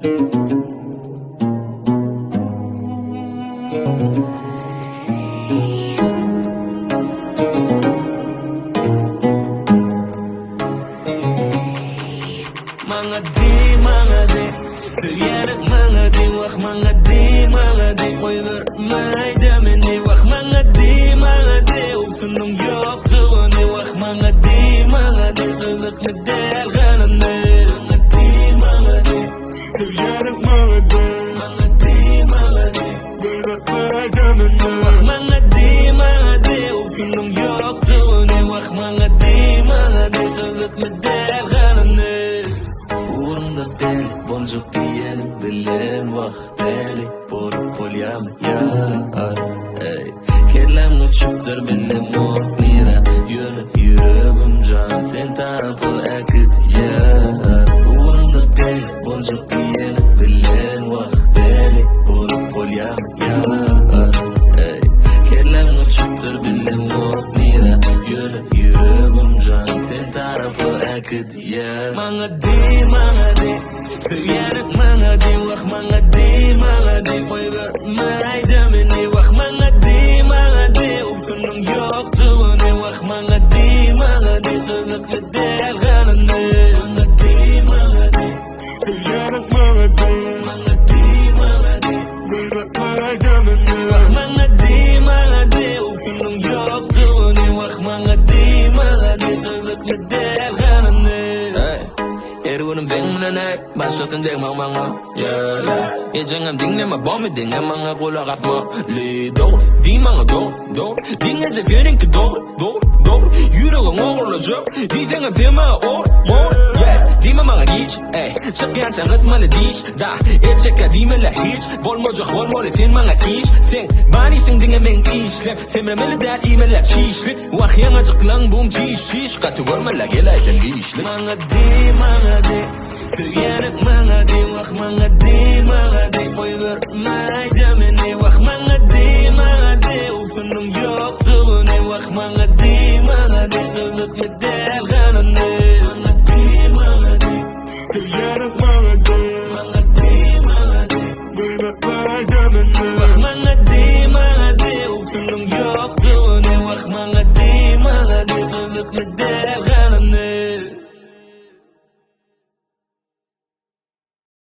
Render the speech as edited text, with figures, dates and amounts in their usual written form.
Mga di Sıryarak mga di Wak mga di Oy vermay demini Wak mga di Usunong yok tuğuni Wak mga di Ilık ne del ganane Mga di Sıryarak mga di Vermay demini Wak mga di Usunong yok tuğuni Wak mga di Ilık ne del ganane Uğrumda deli boncuk diyeni bilen vakteli Borup polyam yar Kellem uçuptur benim o nira Yüreğim can sen tarafı akıt yar Uğrumda deli boncuk diyeni bilen vakteli Borup polyam yar Kellem uçuptur benim o nira Yüreğim can sen tarafı akıt yar Mga di Sıryarak mga di Wak mga di Oy vermay demini Wak mga di Usunong yok tuğuni Wak mga di Ilık ne del ganane Mga di Sıryarak mga di Vermay demini Wak mga di Usunong yok tuğuni Wak mga di Ilık ne del ganane Eruunum beng mananay Basyotin deng mga Ijangam ding na mabomi ding na mga kulakap mo Lido Di mga do Di nga zafyenin ka do Yüreğin oğurlayacak Di dengen firma or Di mga geç Sakyan sangat maladiş Da etçeka di mala hiç Bolmocak bolmolitin mga iş Sen bani sing dingen meng işlem Femre meledal imala çişlik Wahyang acak lang boom çiş Katı var malagela iten işlem Mga di Sıryarak mga di Wak mga di Oy vermay demini